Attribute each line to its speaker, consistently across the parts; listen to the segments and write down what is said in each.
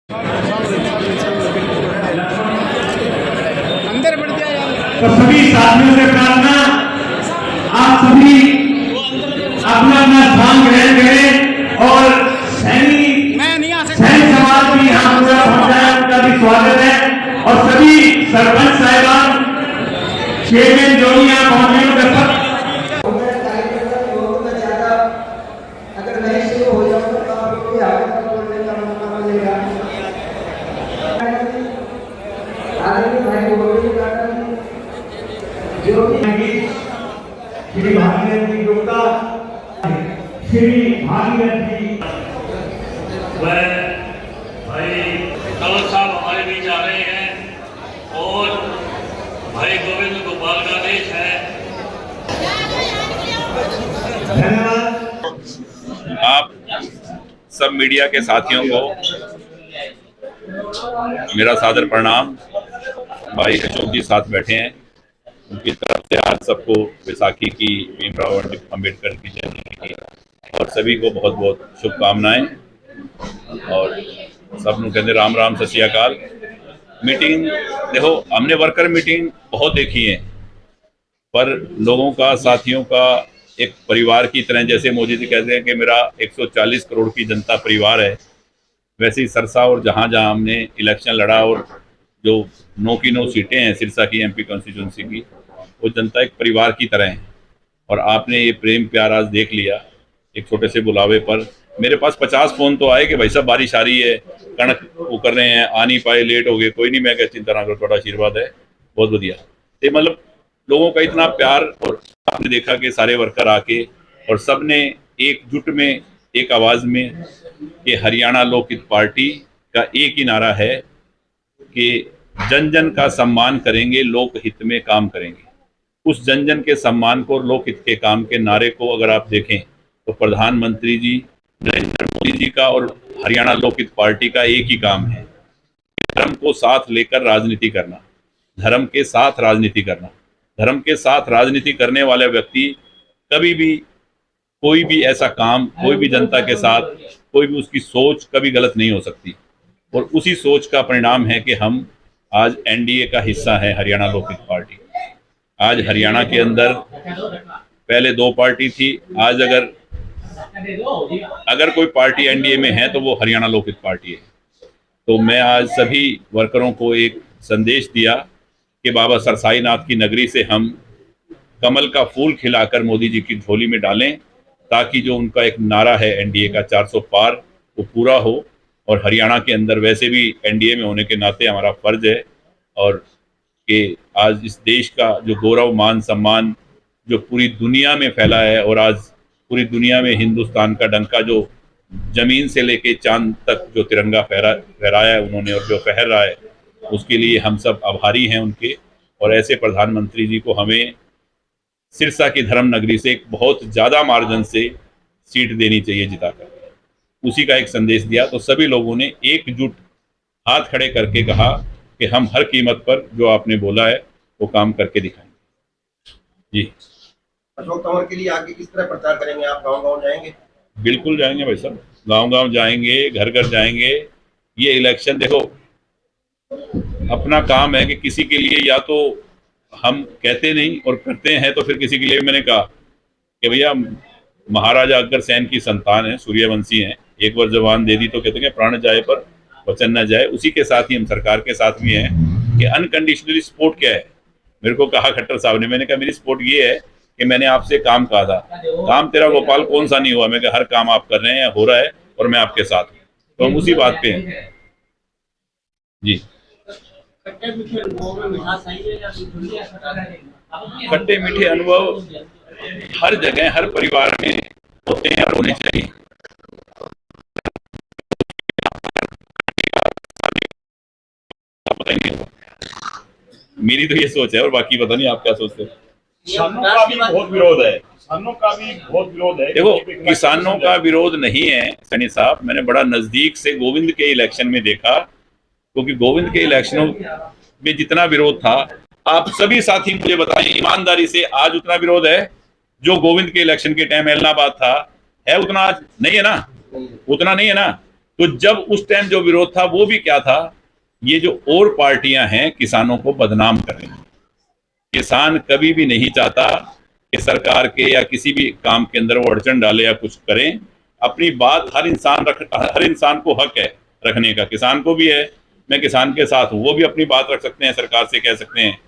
Speaker 1: अंदर बढ़ गया यार।
Speaker 2: तो सभी साथियों से प्रार्थना, आप सभी अपना अपना स्थान ग्रहण करें और
Speaker 1: मैं नहीं आ सकता।
Speaker 2: सैनिक समाज भी यहाँ पूरा पहुंचा है, उनका भी स्वागत है। और सभी सरपंच साहिबान, चेयरमैन जो भी यहाँ पहुंचे उनका सब
Speaker 3: अगर नहीं शुरू हो जाओ तो आपको भी आगे तक बढ़ने का मौका मिलेगा। आगे भाई गोविंद गार्डन जो भी श्री भागीरथ जी गुप्ता, श्री भागीरथ जी
Speaker 4: वह भाई कंवर साहब हमारे बीच आ रहे हैं और भाई गोविंद गोपाल का देश है।
Speaker 2: धन्यवाद।
Speaker 5: आप सब मीडिया के साथियों को मेरा सादर प्रणाम। भाई अशोक जी साथ बैठे हैं, उनकी तरफ से आज सबको वैसाखी की, भीमराव अम्बेडकर की जयंती की और सभी को बहुत बहुत शुभकामनाएं। और सब नु कहते राम राम सत श्री अकाल। मीटिंग देखो, हमने वर्कर मीटिंग बहुत देखी है, पर लोगों का, साथियों का एक परिवार की तरह, जैसे मोदी जी कहते हैं कि मेरा 140 करोड़ की जनता परिवार है, वैसे ही सरसा और जहाँ जहाँ हमने इलेक्शन लड़ा और जो 9 की 9 सीटें हैं सिरसा की एमपी कॉन्स्टिट्यूंसी की, वो जनता एक परिवार की तरह है। और आपने ये प्रेम प्यार आज देख लिया एक छोटे से बुलावे पर। मेरे पास 50 फ़ोन तो आए कि भाई साहब बारिश आ रही है, कणक वो कर रहे हैं, आ नहीं पाए, लेट हो गए। कोई नहीं, मैं कहती चिंता ना करो, थोड़ा आशीर्वाद है, बहुत बढ़िया। तो मतलब लोगों का इतना प्यार, और आपने देखा कि सारे वर्कर आके और सब ने एकजुट में एक आवाज़ में कि हरियाणा लोकहित पार्टी का एक ही नारा है कि जन जन का सम्मान करेंगे, लोकहित में काम करेंगे। उस जन जन के सम्मान को, लोकहित के काम के नारे को अगर आप देखें तो प्रधानमंत्री जी नरेंद्र मोदी जी का और हरियाणा लोकहित पार्टी का एक ही काम है, धर्म को साथ लेकर राजनीति करना, धर्म के साथ राजनीति करना। धर्म के साथ राजनीति करने वाले व्यक्ति कभी भी कोई भी ऐसा काम, कोई भी जनता के साथ, कोई भी उसकी सोच कभी गलत नहीं हो सकती। और उसी सोच का परिणाम है कि हम आज एनडीए का हिस्सा है, हरियाणा लोकहित पार्टी। आज हरियाणा के अंदर पहले 2 पार्टी थी, आज अगर कोई पार्टी एनडीए में है तो वो हरियाणा लोकहित पार्टी है। तो मैं आज सभी वर्करों को एक संदेश दिया कि बाबा सरसाई नाथ की नगरी से हम कमल का फूल खिलाकर मोदी जी की झोली में डालें, ताकि जो उनका एक नारा है एनडीए का 400 पार, वो पूरा हो। और हरियाणा के अंदर वैसे भी एनडीए में होने के नाते हमारा फर्ज है, और कि आज इस देश का जो गौरव, मान, सम्मान जो पूरी दुनिया में फैला है, और आज पूरी दुनिया में हिंदुस्तान का डंका जो जमीन से लेके चांद तक जो तिरंगा फहराया है उन्होंने, और जो फहर रहा है, उसके लिए हम सब आभारी हैं उनके। और ऐसे प्रधानमंत्री जी को हमें सिरसा की धर्म नगरी से एक बहुत ज़्यादा मार्जिन से सीट देनी चाहिए जिताकर। उसी का एक संदेश दिया। तो सभी लोगों ने एकजुट हाथ खड़े करके कहा कि हम हर कीमत पर जो आपने बोला है वो काम करके दिखाएंगे। जी,
Speaker 6: अशोक तंवर के लिए आगे किस तरह प्रचार करेंगे आप? गांव-गांव जाएंगे?
Speaker 5: बिल्कुल जाएंगे भाई साहब, गांव-गांव जाएंगे, घर घर जाएंगे। ये इलेक्शन देखो, अपना काम है कि किसी के लिए या तो हम कहते नहीं और करते हैं, तो फिर किसी के लिए मैंने कहा कि भैया महाराजा अग्रसेन की संतान है, सूर्यवंशी हैं, एक बार जबान दे दी तो कहते हैं प्राण जाए पर वचन न जाए। उसी के साथ ही हम सरकार के साथ भी हैं कि अनकंडीशनली सपोर्ट क्या है। मेरे को कहा खट्टर साहब ने, मैंने कहा मेरी सपोर्ट ये है कि मैंने आपसे काम कहा था, काम तेरा गोपाल कौन सा नहीं हुआ। मैं कहा हर काम आप कर रहे हैं, हो रहा है, और मैं आपके साथ हूँ। तो हम उसी बात पे हैं। जी, खट्टे मीठे अनुभव हर जगह, हर परिवार में होते हैं और होने चाहिए। मेरी तो ये सोच है, और बाकी पता नहीं आप क्या सोचते हो।
Speaker 2: किसानों का भी बहुत विरोध है, किसानों का भी बहुत विरोध है।
Speaker 5: देखो, किसानों का विरोध नहीं है सैनी साहब, मैंने बड़ा नजदीक से गोविंद के इलेक्शन में देखा, क्योंकि गोविंद के इलेक्शनों में जितना विरोध था, आप सभी साथी मुझे बताएं ईमानदारी से, आज उतना विरोध है जो गोविंद के इलेक्शन के टाइम एलनाबाद था, है उतना आज नहीं है ना, उतना नहीं है ना। तो जब उस टाइम जो विरोध था वो भी क्या था, ये जो और पार्टियां हैं किसानों को बदनाम कर रही हैं। किसान कभी भी नहीं चाहता कि सरकार के या किसी भी काम के अंदर वो अड़चन डाले या कुछ करें। अपनी बात हर इंसान को हक है रखने का, किसान को भी है, मैं किसान के साथ हूं, वो भी अपनी बात रख सकते हैं, सरकार से कह सकते हैं।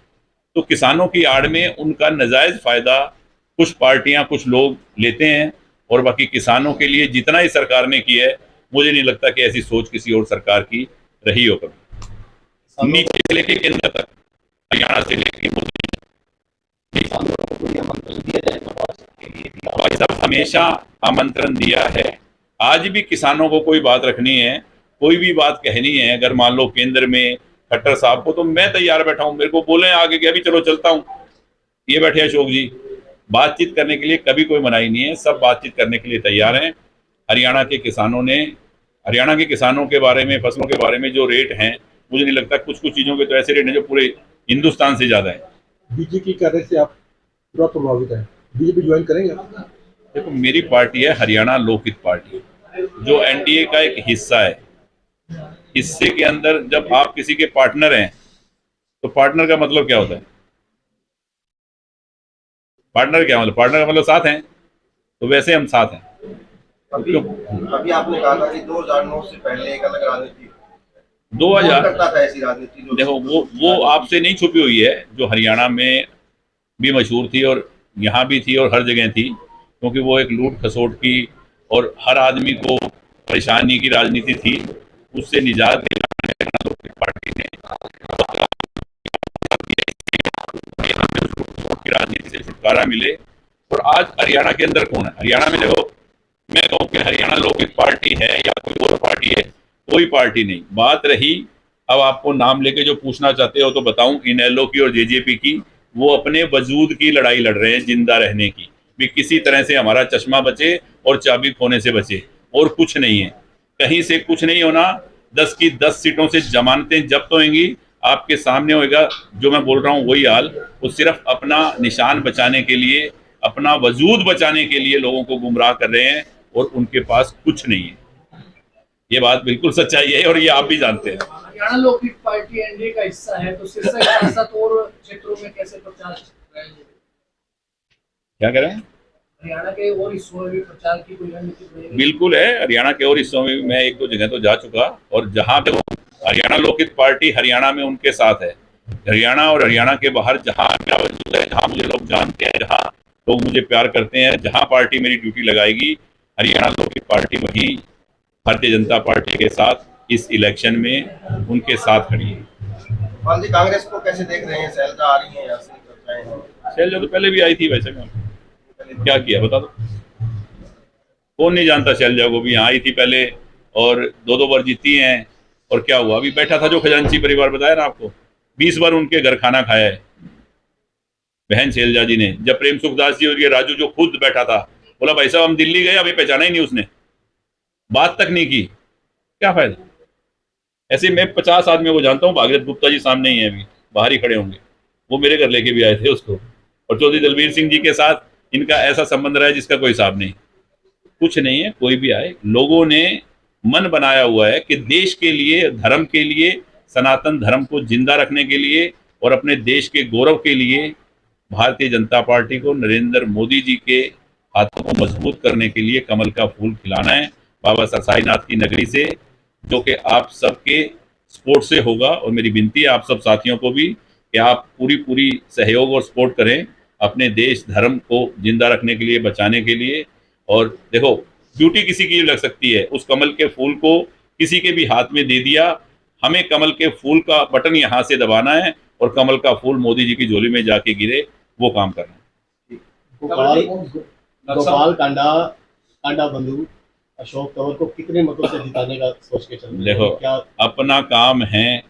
Speaker 5: तो किसानों की आड़ में उनका नाजायज फायदा कुछ पार्टियां कुछ लोग लेते हैं, और बाकी किसानों के लिए जितना ही सरकार ने किया है, मुझे नहीं लगता कि ऐसी सोच किसी और सरकार की रही हो कभी। नीचे से लेके केंद्र तक, हरियाणा से लेके मोदी भाई साहब हमेशा आमंत्रण दिया है। आज भी किसानों को कोई बात रखनी है, कोई भी बात कहनी है, अगर मान लो केंद्र में खट्टर साहब को, तो मैं तैयार बैठा हूं, मेरे को बोले आगे गया भी चलो चलता हूं। ये बैठे अशोक जी, बातचीत करने के लिए कभी कोई मनाही नहीं है, सब बातचीत करने के लिए तैयार हैं। हरियाणा के किसानों के बारे में, फसलों के बारे में जो रेट हैं, मुझे नहीं लगता, कुछ चीजों के तो ऐसे रेट हैं जो पूरे हिंदुस्तान से ज्यादा है।
Speaker 7: बीजेपी कार्य से आप पूरा प्रभावित है, बीजेपी ज्वाइन करेंगे?
Speaker 5: देखो, मेरी पार्टी है हरियाणा लोकहित पार्टी, जो एनडीए का एक हिस्सा है। हिस्से के अंदर जब आप किसी के पार्टनर हैं, तो पार्टनर का मतलब क्या होता है? पार्टनर का मतलब साथ हैं, तो वैसे हम साथ हैं।
Speaker 6: अभी आपने कहा था कि 2009 से पहले एक अलग राजनीति
Speaker 5: 2000
Speaker 6: करता था, ऐसी राजनीति
Speaker 5: देखो वो आपसे नहीं छुपी हुई है, जो हरियाणा में भी मशहूर थी और यहाँ भी थी और हर जगह थी, क्योंकि वो एक लूट खसोट की और हर आदमी को परेशानी की राजनीति थी। उससे निजात दिलाने पार्टी ने की राजनीति से छुटकारा मिले। और आज हरियाणा के अंदर कौन है? हरियाणा में देखो, मैं कहूँ कि हरियाणा लोकहित पार्टी है या कोई और पार्टी है, कोई पार्टी नहीं। बात रही, अब आपको नाम लेके जो पूछना चाहते हो तो बताऊं, इनेलो की और जेजेपी की, वो अपने वजूद की लड़ाई लड़ रहे हैं, जिंदा रहने की, भी किसी तरह से हमारा चश्मा बचे और चाबी खोने से बचे, और कुछ नहीं है, कहीं से कुछ नहीं होना। 10 की 10 सीटों से जमानतें जब्त होंगी, आपके सामने होएगा। जो मैं बोल रहा हूँ वही हाल, वो सिर्फ अपना निशान बचाने के लिए, अपना वजूद बचाने के लिए लोगों को गुमराह कर रहे हैं, और उनके पास कुछ नहीं है। ये बात बिल्कुल सच्चाई है, और ये आप भी जानते हैं।
Speaker 8: हरियाणा लोकहित पार्टी एनडीए का हिस्सा है, तो सिरसा के साथ और क्षेत्रों में कैसे प्रचार करेंगे?
Speaker 5: क्या कह रहे हैं?
Speaker 8: हरियाणा के और हिस्सों में भी प्रचार की कोई रणनीति बनेगी?
Speaker 5: बिल्कुल है, हरियाणा के और हिस्सों में मैं 1-2 जगह तो जा चुका, और जहां पे हरियाणा लोकहित पार्टी हरियाणा में उनके साथ है। हरियाणा और हरियाणा के बाहर जहां मेरा वजूद है, जहां मुझे लोग जानते हैं, जहां लोग मुझे प्यार करते हैं, जहां पार्टी मेरी ड्यूटी लगाएगी, हरियाणा लोकहित पार्टी वहीं भारतीय जनता पार्टी के साथ इस इलेक्शन में उनके साथ खड़ी है।
Speaker 6: पाल जी, कांग्रेस को कैसे देख रहे हैं? शैलजा आ रही हैं यहाँ से?
Speaker 5: शैलजा तो पहले भी आई थी, वैसे में क्या किया बता दो? कौन नहीं जानता शैलजा को? भी यहाँ आई थी पहले और 2-2 बार जीती हैं, और क्या हुआ? अभी बैठा था जो खजांची परिवार, बताया ना आपको, 20 बार उनके घर खाना खाया है बहन शैलजा जी ने। जब प्रेम सुखदास जी और ये राजू जो खुद बैठा था, बोला भाई साहब हम दिल्ली गए, अभी पहचाना ही नहीं उसने, बात तक नहीं की, क्या फायदा? ऐसे मैं 50 आदमियों को जानता हूँ, भागीरथ गुप्ता जी सामने ही है, अभी बाहर ही खड़े होंगे, वो मेरे घर लेके भी आए थे उसको। और चौधरी दलबीर सिंह जी के साथ इनका ऐसा संबंध रहा है जिसका कोई हिसाब नहीं। कुछ नहीं है, कोई भी आए, लोगों ने मन बनाया हुआ है कि देश के लिए, धर्म के लिए, सनातन धर्म को जिंदा रखने के लिए और अपने देश के गौरव के लिए भारतीय जनता पार्टी को, नरेंद्र मोदी जी के हाथों को मजबूत करने के लिए कमल का फूल खिलाना है बाबा साईनाथ की नगरी से, जो कि आप सबके सपोर्ट से होगा। और मेरी विनती है आप सब साथियों को भी कि आप पूरी सहयोग और सपोर्ट करें अपने देश धर्म को जिंदा रखने के लिए, बचाने के लिए। और देखो, ड्यूटी किसी की लग सकती है, उस कमल के फूल को किसी के भी हाथ में दे दिया, हमें कमल के फूल का बटन यहाँ से दबाना है और कमल का फूल मोदी जी की झोली में जाके गिरे, वो काम करना है।
Speaker 7: गोपाल कांडा बंधु अशोक तंवर को कितने मतों से जिताने का सोच के चल रहे हैं?
Speaker 5: देखो,
Speaker 7: क्या
Speaker 5: अपना काम है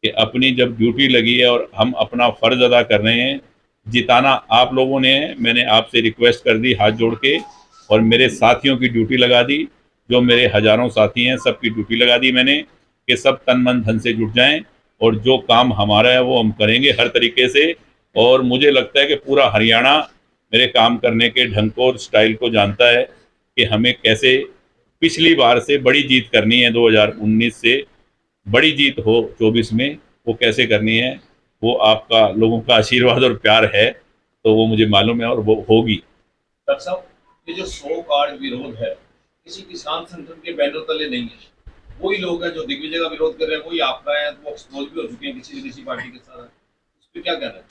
Speaker 5: कि अपनी जब ड्यूटी लगी है और हम अपना फर्ज अदा कर रहे हैं, जिताना आप लोगों ने, मैंने आपसे रिक्वेस्ट कर दी हाथ जोड़ के, और मेरे साथियों की ड्यूटी लगा दी, जो मेरे हजारों साथी हैं सबकी ड्यूटी लगा दी मैंने, कि सब तन मन धन से जुट जाएं और जो काम हमारा है वो हम करेंगे हर तरीके से। और मुझे लगता है कि पूरा हरियाणा मेरे काम करने के ढंग को और स्टाइल को जानता है कि हमें कैसे पिछली बार से बड़ी जीत करनी है, 2019 से बड़ी जीत हो 24 में, वो कैसे करनी है, वो आपका लोगों का आशीर्वाद और प्यार है, तो वो मुझे मालूम है और वो होगी।
Speaker 9: डॉक्टर साहब, ये जो 100 कार्ड विरोध है किसी किसान संगठन के बैनर तले नहीं है, वही लोग हैं जो दिग्विजय का विरोध कर रहे हैं, वही आप रहे हैं, वो एक्सपोज भी हो चुके हैं किसी पार्टी के साथ, उस पर क्या कहना है?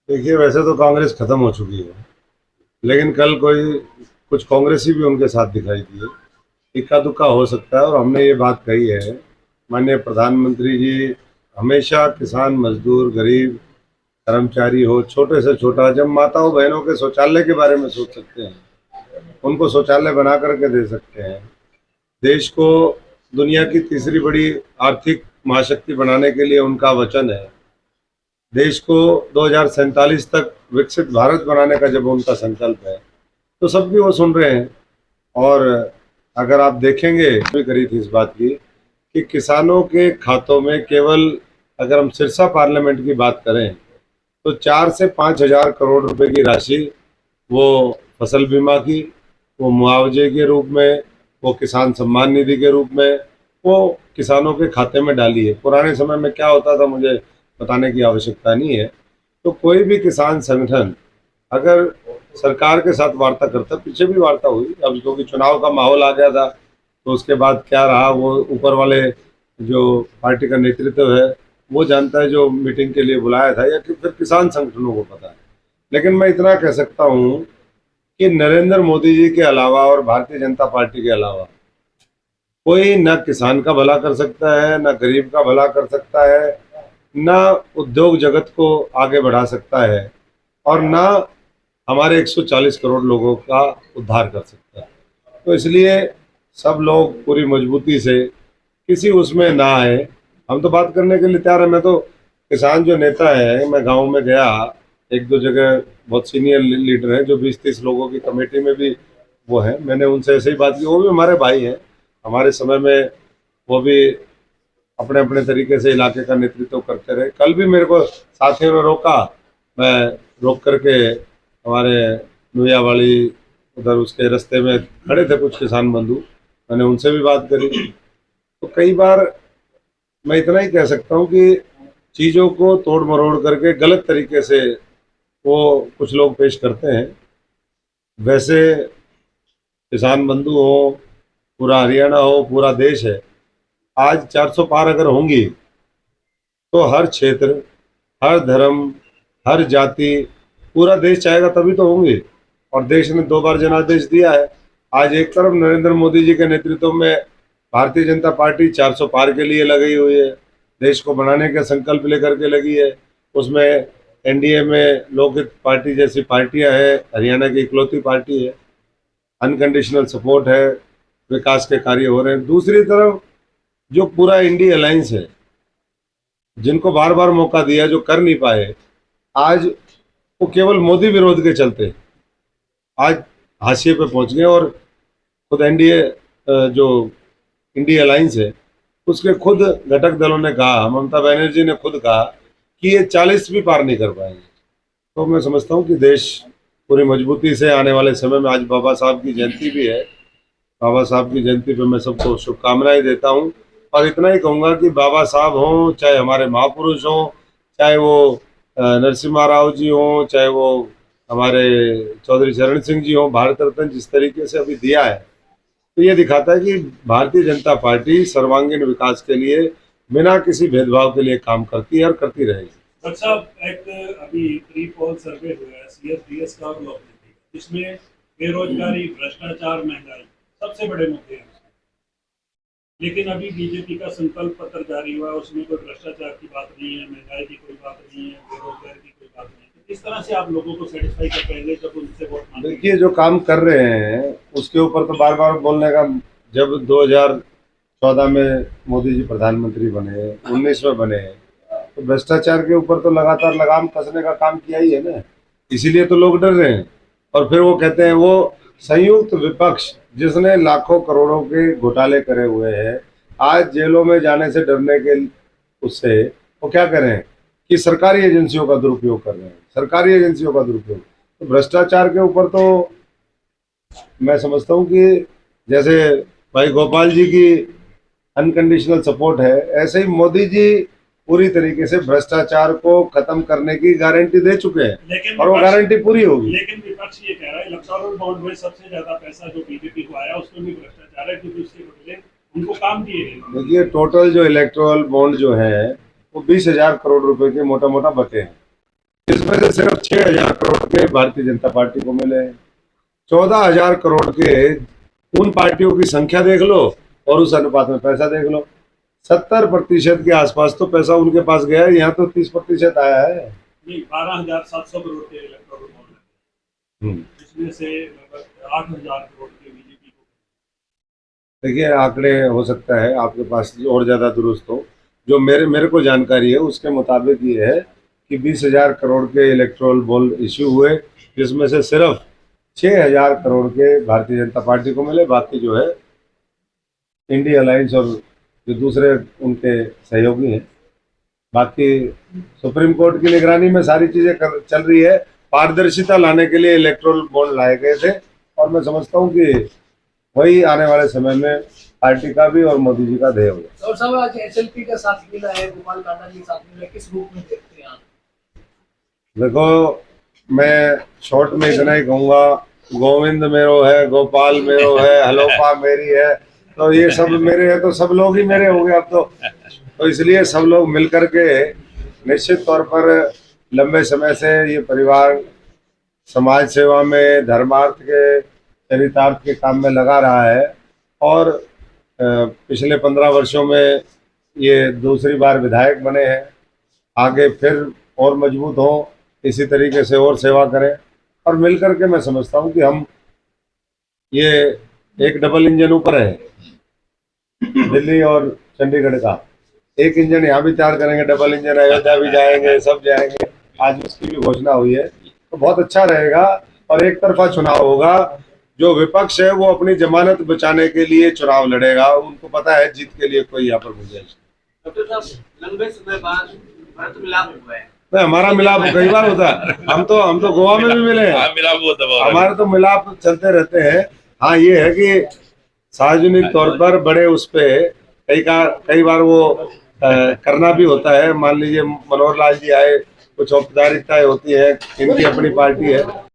Speaker 10: देखिए, वैसे तो कांग्रेस खत्म हो चुकी है, लेकिन कल कुछ कांग्रेसी भी उनके साथ दिखाई दिए। इक्का दुक्का हो सकता है, और हमने ये बात कही है, माननीय प्रधानमंत्री जी हमेशा किसान, मजदूर, गरीब, कर्मचारी हो, छोटे से छोटा, जब माताओं बहनों के शौचालय के बारे में सोच सकते हैं, उनको शौचालय बना करके दे सकते हैं, देश को दुनिया की तीसरी बड़ी आर्थिक महाशक्ति बनाने के लिए उनका वचन है, देश को 2047 तक विकसित भारत बनाने का जब उनका संकल्प है, तो सबकी वो सुन रहे हैं। और अगर आप देखेंगे, भी करी थी इस बात की कि किसानों के खातों में केवल, अगर हम सिरसा पार्लियामेंट की बात करें, तो 4 से 5 हज़ार करोड़ रुपए की राशि वो फसल बीमा की, वो मुआवजे के रूप में, वो किसान सम्मान निधि के रूप में वो किसानों के खाते में डाली है। पुराने समय में क्या होता था मुझे बताने की आवश्यकता नहीं है। तो कोई भी किसान संगठन अगर सरकार के साथ वार्ता करता, पीछे भी वार्ता हुई, अब क्योंकि चुनाव का माहौल आ गया था, तो उसके बाद क्या रहा वो ऊपर वाले जो पार्टी का नेतृत्व है वो जानता है, जो मीटिंग के लिए बुलाया था, या फिर किसान संगठनों को पता है। लेकिन मैं इतना कह सकता हूँ कि नरेंद्र मोदी जी के अलावा और भारतीय जनता पार्टी के अलावा कोई न किसान का भला कर सकता है, न गरीब का भला कर सकता है, न उद्योग जगत को आगे बढ़ा सकता है, और न हमारे 140 करोड़ लोगों का उद्धार कर सकता है। तो इसलिए सब लोग पूरी मजबूती से किसी उसमें ना आए। हम तो बात करने के लिए तैयार है। मैं तो किसान जो नेता है, मैं गांव में गया, 1-2 जगह बहुत सीनियर लीडर हैं जो 20-30 लोगों की कमेटी में भी वो हैं, मैंने उनसे ऐसे ही बात की। वो भी हमारे भाई हैं, हमारे समय में वो भी अपने अपने तरीके से इलाके का नेतृत्व करते रहे। कल भी मेरे को साथियों ने रोका, मैं रोक करके हमारे नुयावाड़ी उधर उसके रास्ते में खड़े थे कुछ किसान बंधु, मैंने उनसे भी बात करी। तो कई बार मैं इतना ही कह सकता हूँ कि चीज़ों को तोड़ मरोड़ करके गलत तरीके से वो कुछ लोग पेश करते हैं। वैसे किसान बंधु हो, पूरा हरियाणा हो, पूरा देश है, आज 400 पार अगर होंगी तो हर क्षेत्र, हर धर्म, हर जाति, पूरा देश चाहेगा तभी तो होंगी। और देश ने 2 बार जनादेश दिया है। आज एक तरफ नरेंद्र मोदी जी के नेतृत्व में भारतीय जनता पार्टी 400 पार के लिए लगी हुई है, देश को बनाने का संकल्प लेकर के लगी है। उसमें एनडीए में लोकहित पार्टी जैसी पार्टियां हैं, हरियाणा की इकलौती पार्टी है, अनकंडीशनल सपोर्ट है, विकास के कार्य हो रहे हैं। दूसरी तरफ जो पूरा इंडिया अलायंस है, जिनको बार बार मौका दिया, जो कर नहीं पाए, आज वो केवल मोदी विरोध के चलते आज हाशिए पे पहुंच गए। और खुद एनडीए जो इंडिया अलायंस है, उसके खुद घटक दलों ने कहा, ममता बनर्जी ने खुद कहा कि ये 40 भी पार नहीं कर पाएंगे। तो मैं समझता हूँ कि देश पूरी मजबूती से आने वाले समय में, आज बाबा साहब की जयंती भी है, बाबा साहब की जयंती पे मैं सबको शुभकामनाएं देता हूँ। और इतना ही कहूँगा कि बाबा साहब हों, चाहे हमारे महापुरुष हों, चाहे वो नरसिम्हा राव जी हों, चाहे वो हमारे चौधरी चरण सिंह जी हों, भारत रत्न जिस तरीके से अभी दिया है, तो ये दिखाता है कि भारतीय जनता पार्टी सर्वांगीण विकास के लिए बिना किसी भेदभाव के लिए काम करती है और करती रहेगी।
Speaker 11: डॉक्टर साहब, एक अभी प्री पोल सर्वे हुआ है CFDS का और लॉकडाउन, जिसमें बेरोजगारी, भ्रष्टाचार, महंगाई सबसे बड़े मुद्दे हैं। लेकिन अभी बीजेपी का संकल्प पत्र जारी हुआ, उसमें कोई भ्रष्टाचार की बात नहीं है, महंगाई की कोई बात नहीं है, बेरोजगारी की कोई बात नहीं है। किस तरह से आप लोगों को सेटिस्फाई कर पाएंगे जब उनसे वोट मांगेंगे?
Speaker 10: देखिए, जो काम कर रहे हैं उसके ऊपर तो बार बार बोलने का, जब 2014 में मोदी जी प्रधानमंत्री बने, 19 में बने, तो भ्रष्टाचार के ऊपर तो लगातार लगाम कसने का काम किया ही है ना, इसीलिए तो लोग डर रहे हैं। और फिर वो कहते हैं वो संयुक्त विपक्ष जिसने लाखों करोड़ों के घोटाले करे हुए हैं, आज जेलों में जाने से डरने के उससे वो क्या कर रहे हैं कि सरकारी एजेंसियों का दुरुपयोग कर रहे हैं, सरकारी एजेंसियों का दुरुपयोग। तो भ्रष्टाचार के ऊपर तो मैं समझता हूँ कि जैसे भाई गोपाल जी की अनकंडीशनल सपोर्ट है, ऐसे ही मोदी जी पूरी तरीके से भ्रष्टाचार को खत्म करने की गारंटी दे चुके हैं और वो गारंटी पूरी होगी।
Speaker 11: लेकिन विपक्ष ये कह रहा है इलेक्टोरल बॉन्ड में सबसे ज्यादा पैसा जो बीजेपी को आया उसमें भी भ्रष्टाचार है, क्योंकि उसके बदले उनको काम दिए गए।
Speaker 10: देखिए टोटल जो इलेक्टोरल बॉन्ड जो है वो 20,000 करोड़ रुपए के मोटा मोटा बटे हैं, इसमें से सिर्फ 6,000 करोड़ के भारतीय जनता पार्टी को मिले हैं। 14,000 करोड़ के उन पार्टियों की संख्या देख लो और उस अनुपात में पैसा देख लो। 70% के आसपास तो पैसा उनके पास गया है, यहाँ तो 30% आया है।
Speaker 11: नहीं, 12,700 करोड़ के इलेक्टोरल बॉन्ड, जिसमें से लगभग 8,000 करोड़ के बीजेपी को।
Speaker 10: देखिए आंकड़े हो सकता है आपके पास और ज्यादा दुरुस्त हो, जो मेरे को जानकारी है उसके मुताबिक ये है कि 20,000 करोड़ के इलेक्टोरल बॉन्ड इश्यू हुए, जिसमें से सिर्फ 6,000 करोड़ के भारतीय जनता पार्टी को मिले, बाकी जो है इंडिया अलायंस और जो दूसरे उनके सहयोगी हैं। बाकी सुप्रीम कोर्ट की निगरानी में सारी चीजें चल रही है। पारदर्शिता लाने के लिए इलेक्टोरल बॉन्ड लाए गए थे और मैं समझता हूँ कि वही आने वाले समय में पार्टी का भी और मोदी जी का ध्येय होगा।
Speaker 8: और साहब आज एसएलपी का साथ मिला है, गोपाल कांडा जी साथ मिला, किस रूप में देखते हैं आप?
Speaker 10: देखो मैं शॉर्ट में इतना ही कहूँगा, गोविंद मेरो है, गोपाल मेरो है, हलोपा मेरी है, तो ये सब मेरे हैं तो सब लोग ही मेरे हो गए अब तो इसलिए सब लोग मिलकर के निश्चित तौर पर लंबे समय से ये परिवार समाज सेवा में, धर्मार्थ के, चरितार्थ के काम में लगा रहा है और पिछले 15 वर्षों में ये दूसरी बार विधायक बने हैं। आगे फिर और मजबूत हों, इसी तरीके से और सेवा करें और मिलकर के मैं समझता हूँ कि हम ये एक डबल इंजन ऊपर है, दिल्ली और चंडीगढ़ का एक इंजन यहाँ भी तैयार करेंगे, डबल इंजन अयोध्या भी जाएंगे, सब जाएंगे। आज उसकी भी घोषणा हुई है तो बहुत अच्छा रहेगा और एक तरफा चुनाव होगा। जो विपक्ष है वो अपनी जमानत बचाने के लिए चुनाव लड़ेगा, उनको पता है जीत के लिए कोई यहाँ पर गुंजाइश।
Speaker 1: डॉक्टर साहब लंबे समय बाद भारत मिलाप हुआ है।
Speaker 10: हमारा मिलाप कई बार होता है, हम तो गोवा में भी मिले हैं, हमारे तो मिलाप चलते रहते हैं। हाँ ये है कि सार्वजनिक तौर पर बड़े उस पे कई बार वो करना भी होता है। मान लीजिए मनोहर लाल जी आए, कुछ औपचारिकताएं होती है, इनकी अपनी पार्टी है,